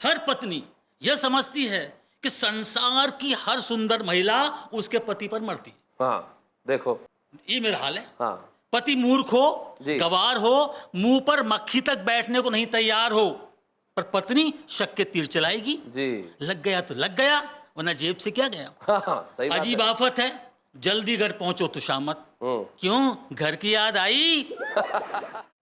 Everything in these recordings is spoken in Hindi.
हर पत्नी यह समझती है कि संसार की हर सुंदर महिला उसके पति पर मरती है। हाँ देखो, ये मेरा हाल है। हाँ पति मूर्ख हो, जी। गवार हो, मुंह पर मक्खी तक बैठने को नहीं तैयार हो, पर पत्नी शक के तीर चलाएगी जी। लग गया तो लग गया, वरना जेब से क्या गया। हाँ, सही बात अजीब है। आफत है, जल्दी घर पहुंचो तो शामत। क्यों घर की याद आई।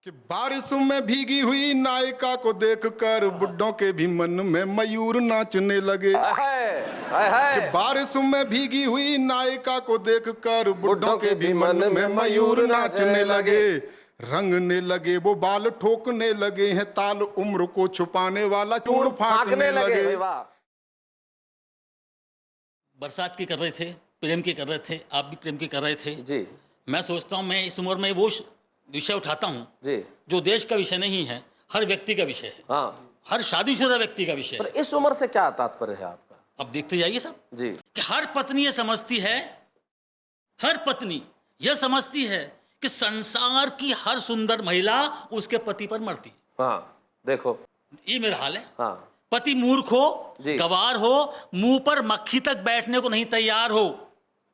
कि बारिश में भीगी हुई नायिका को देखकर बुड्ढों के भी मन में मयूर नाचने लगे। कि बारिश में भीगी हुई नायिका को देखकर बुड्ढों के भी मन में मयूर नाचने लगे। रंगने लगे वो बाल, ठोकने लगे हैं ताल, उम्र को छुपाने वाला चूड़ फांकने लगे। बरसात की कर रहे थे, प्रेम की कर रहे थे, आप भी प्रेम की कर रहे थे जी। मैं सोचता हूँ मैं इस उम्र में वो विषय उठाता हूँ जी जो देश का विषय नहीं है, हर व्यक्ति का विषय है। हाँ, हर शादीशुदा व्यक्ति का विषय पर है। इस उम्र से क्या तात्पर्य है आपका? अब देखते जाइए सब जी। कि हर पत्नी ये समझती है, हर पत्नी यह समझती है कि संसार की हर सुंदर महिला उसके पति पर मरती है। हाँ देखो, ये मेरा हाल है। हाँ पति मूर्ख हो, जी। गवार हो, मुंह पर मक्खी तक बैठने को नहीं तैयार हो,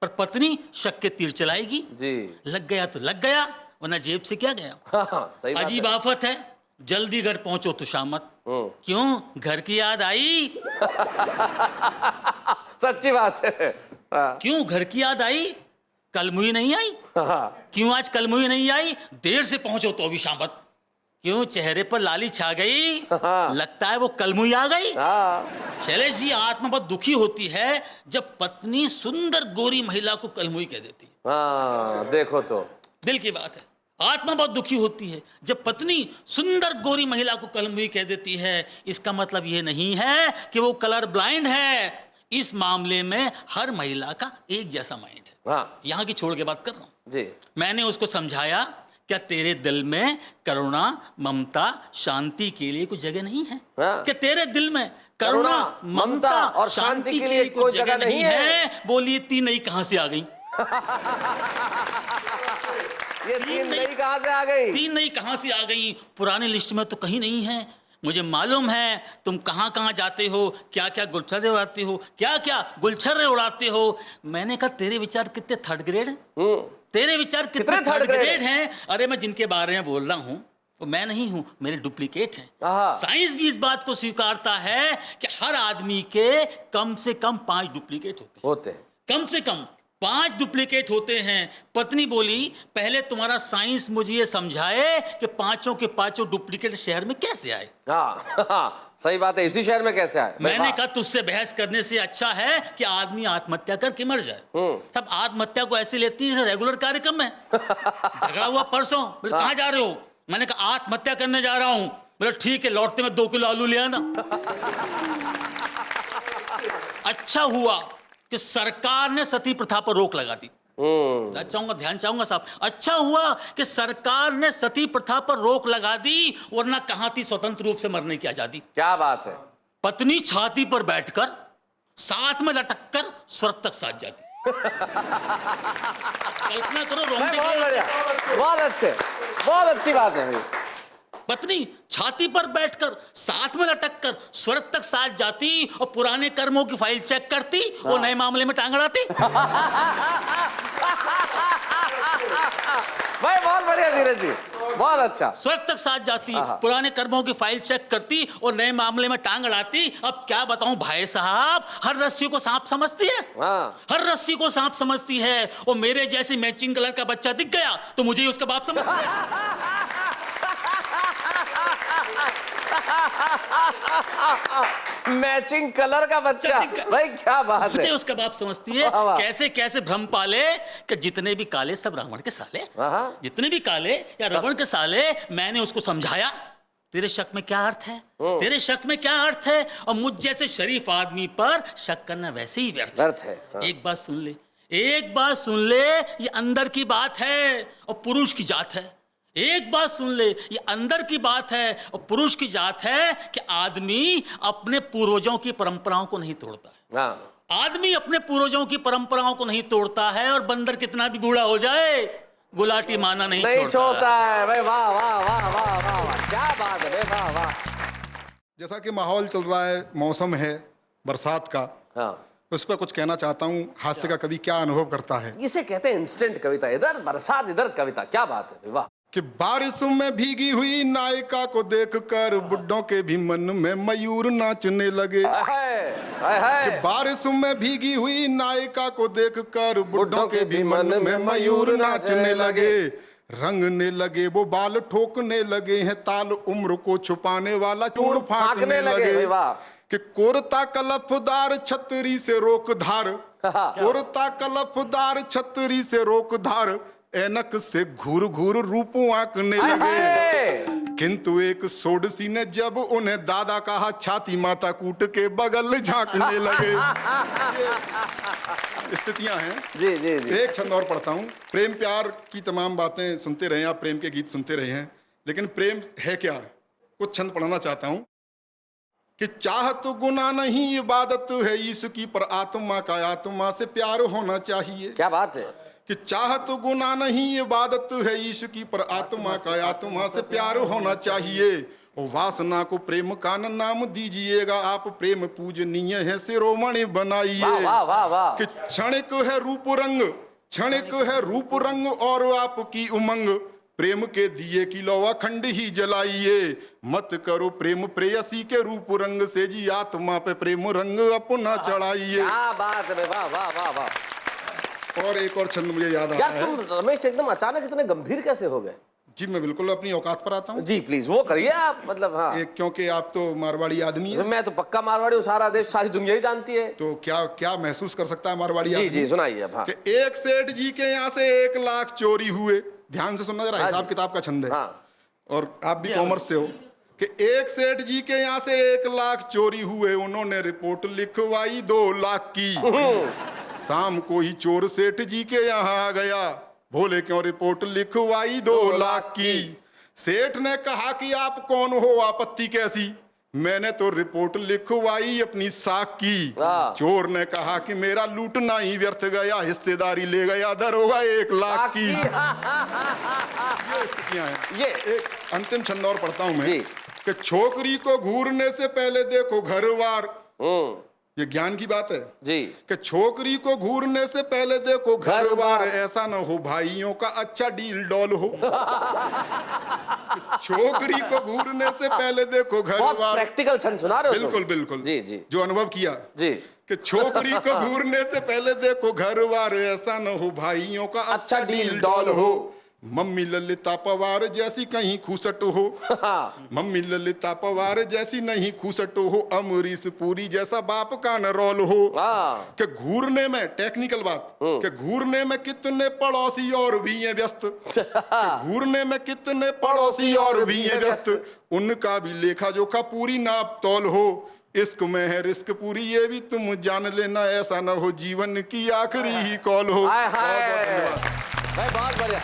पर पत्नी शक के तीर चलाएगी जी। लग गया तो लग गया, वरना जेब से क्या गया। हाँ, सही बात अजीब है। आफत है, जल्दी घर पहुंचो तो शामत। क्यों घर की याद आई। सच्ची बात है। हाँ। क्यों घर की याद आई, कल मुई नहीं आई। हाँ। क्यों आज कल मुई नहीं आई, देर से पहुंचो तो अभी शामत। क्यों चेहरे पर लाली छा गई, लगता है वो कलमुई आ गई। शैलेश जी, आत्मा बहुत दुखी होती है जब पत्नी सुंदर गोरी महिला को कलमुई कह देती। हाँ देखो तो, दिल की बात है, आत्मा बहुत दुखी होती है जब पत्नी सुंदर गोरी महिला को कलमुई कह देती है। इसका मतलब ये नहीं है कि वो कलर ब्लाइंड है, इस मामले में हर महिला का एक जैसा माइंड है। हाँ। यहाँ की छोड़ के बात कर रहा हूँ जी। मैंने उसको समझाया, क्या तेरे दिल में करुणा, ममता, शांति के लिए कोई जगह नहीं है? हाँ। क्या तेरे दिल में करुणा, ममता और शांति के लिए कोई जगह नहीं है? बोली ये तीन नई कहां से आ गई। ये तीन नई कहां से आ गई? तीन नई कहां से आ गई? पुरानी लिस्ट में तो कहीं नहीं है। मुझे मालूम है तुम कहां कहां जाते हो, क्या क्या गुलछर्रे उड़ाते हो, क्या क्या गुलछर्रे उड़ाते हो। मैंने कहा तेरे विचार कितने थर्ड ग्रेड हैं? तेरे विचार कितने थर्ड ग्रेड हैं? अरे मैं जिनके बारे में बोल रहा हूं वो मैं नहीं हूं, मेरे डुप्लीकेट हैं। साइंस भी इस बात को स्वीकारता है कि हर आदमी के कम से कम 5 डुप्लीकेट होते हैं। कम से कम 5 डुप्लीकेट होते हैं। पत्नी बोली पहले तुम्हारा साइंस मुझे ये समझाए कि पांचों के पांचों डुप्लीकेट शहर में कैसे आए। हाँ, सही बात है, इसी शहर में कैसे आए? मैंने कहा तुझसे बहस करने से अच्छा है कि आदमी आत्महत्या करके मर जाए। सब आत्महत्या को ऐसे लेती है रेगुलर कार्यक्रम में। झगड़ा हुआ परसों, बोले कहाँ जा रहे हो? मैंने कहा आत्महत्या करने जा रहा हूं। बोले ठीक है, लौटते में 2 किलो आलू ले आना। अच्छा हुआ कि सरकार ने सती प्रथा पर रोक लगा दी। चाहूंगा, ध्यान चाहूंगा साहब, अच्छा हुआ कि सरकार ने सती प्रथा पर रोक लगा दी, वरना कहां थी स्वतंत्र रूप से मरने की आजादी। क्या बात है। पत्नी छाती पर बैठकर साथ में लटक कर स्वर्ग तक साथ जाती। कल्पना करो, बहुत अच्छे, बहुत अच्छी बात है। पत्नी छाती पर बैठकर साथ में लटक कर स्वर्ग तक साथ जाती और पुराने कर्मों की फाइल चेक करती और नए मामले में टांग अड़ाती। भाई बहुत बढ़िया धीरज जी, बहुत अच्छा। स्वर्ग तक साथ जाती, पुराने कर्मों की फाइल चेक करती और नए मामले में टांग अड़ाती। अब क्या बताऊं भाई साहब, हर रस्सी को सांप समझती है। हर रस्सी को सांप समझती है। और मेरे जैसे मैचिंग कलर का बच्चा दिख गया तो मुझे ही उसका बाप समझता है। मैचिंग कलर का बच्चा, भाई क्या बात है। मुझे उसका बाप समझती है। कैसे कैसे भ्रम पाले कि जितने भी काले सब रावण के साले, जितने भी काले या रावण के साले। मैंने उसको समझाया तेरे शक में क्या अर्थ है, तेरे शक में क्या अर्थ है, और मुझ जैसे शरीफ आदमी पर शक करना वैसे ही व्यर्थ है। एक बात सुन ले, एक बात सुन ले, ये अंदर की बात है और पुरुष की जात है। एक बात सुन ले, ये अंदर की बात है और पुरुष की जात है कि आदमी अपने पूर्वजों की परंपराओं को नहीं तोड़ता है। आदमी अपने पूर्वजों की परंपराओं को नहीं तोड़ता है, और बंदर कितना भी बूढ़ा हो जाए गुलाटी माना नहीं छोड़ता है। भाई वाह वाह वाह वाह वाह, क्या बात है, वाह वाह। जैसा कि माहौल चल रहा है, मौसम है बरसात का, हाँ, उस पर कुछ कहना चाहता हूँ। हास्य का कवि क्या अनुभव करता है। इसे कहते हैं इंस्टेंट कविता। इधर बरसात, इधर कविता, क्या बात है, वाह। कि बारिश में भीगी हुई नायिका को देखकर बुड्ढों के भी मन में मयूर नाचने लगे। कि बारिश में भीगी हुई नायिका को देखकर बुड्ढों के भी मन में मयूर नाचने लगे। रंगने लगे वो बाल, ठोकने लगे हैं ताल, उम्र को छुपाने वाला चूड़ फांकने लगे। कि कोरता कलफदार छतरी से रोक धार, कोरता कलफदार छतरी से रोक धार, ऐनक से घूर घूर रूप आंकने लगे। किंतु एक सोडसी ने जब उन्हें दादा कहा, छाती माता कूट के बगल झांकने लगे। स्थितियां हैं। जी जी जी। एक छंद और पढ़ता हूँ। प्रेम प्यार की तमाम बातें सुनते रहे आप, प्रेम के गीत सुनते रहे हैं, लेकिन प्रेम है क्या, कुछ छंद पढ़ना चाहता हूँ। कि चाहत गुनाह नहीं इबादत है यीशु की, पर आत्मा का आत्मा से प्यार होना चाहिए। क्या बात है। कि चाहत गुनाह नहीं इबादत है यीशु की, पर आत्मा का आत्मा से प्यार होना चाहिए। और वासना को प्रेम का नाम दीजिएगा आप, प्रेम पूजनीय है शिरोमणि बनाइए। कि क्षणिक है रूप रंग, क्षणिक है रूप रंग और आपकी उमंग, प्रेम के दिए की लौ अखंड ही जलाइए। मत करो प्रेम प्रेयसी के रूप रंग से जी, आत्मा पे प्रेम रंग अपना चढ़ाइए। क्या बात है, वाह वाह वाह वाह। और एक और छंद मुझे याद आ रहा है। तुम रमेश एकदम अचानक इतने गंभीर कैसे हो गए। जी मैं बिल्कुल अपनी औकात पर आता हूँ। जी प्लीज वो करिए आप, मतलब हाँ। क्योंकि आप तो मारवाड़ी आदमी हैं। मैं तो पक्का मारवाड़ी हूँ, सारा देश सारी दुनिया ही जानती है। तो क्या क्या महसूस कर सकता है मारवाड़ी आदमी। जी जी सुनाइए अब। हाँ। कि एक सेठ जी के यहाँ से 1 लाख चोरी हुए। ध्यान से सुनना जरा, हिसाब किताब का छंद है। हाँ। और आप भी कॉमर्स से हो। कि एक सेठ जी के यहाँ से 1 लाख चोरी हुए, उन्होंने रिपोर्ट लिखवाई 2 लाख की। शाम को ही चोर सेठ जी के यहाँ आ गया, बोले क्यों रिपोर्ट लिखवाई 2 लाख की। सेठ ने कहा कि आप कौन हो, आपत्ति कैसी, मैंने तो रिपोर्ट लिखवाई अपनी साख की। चोर ने कहा कि मेरा लूटना ही व्यर्थ गया, हिस्सेदारी ले गया दरोगा 1 लाख की। ये स्थितियां हैं। ये एक अंतिम छंद और पढ़ता हूं मैं। कि छोकरी को घूरने से पहले देखो घरवार, ये ज्ञान की बात है जी। कि छोकरी को घूरने से पहले देखो घरवार, ऐसा ना हो भाइयों का अच्छा डील डॉल हो। छोकरी को घूरने से पहले देखो घरवार। प्रैक्टिकल छंद सुना रहे हो। बिल्कुल बिल्कुल जी जी। जो अनुभव किया जी। कि छोकरी को घूरने से पहले देखो घरवार, ऐसा न हो भाइयों का अच्छा डील डॉल हो। मम्मी ललिता पवार जैसी कहीं खूसट हो, मम्मी ललिता पवार जैसी नहीं खूसट हो, अमरीश पुरी जैसा बाप का न रोल हो। कि घूरने में, टेक्निकल बात, कि घूरने में कितने पड़ोसी और भी हैं व्यस्त, घूरने में कितने पड़ोसी और भी हैं व्यस्त, उनका भी लेखा जोखा पूरी नाप तौल हो। इश्क में है रिस्क पूरी ये भी तुम जान लेना, ऐसा न हो जीवन की आखिरी ही कॉल हो। बहुत बढ़िया।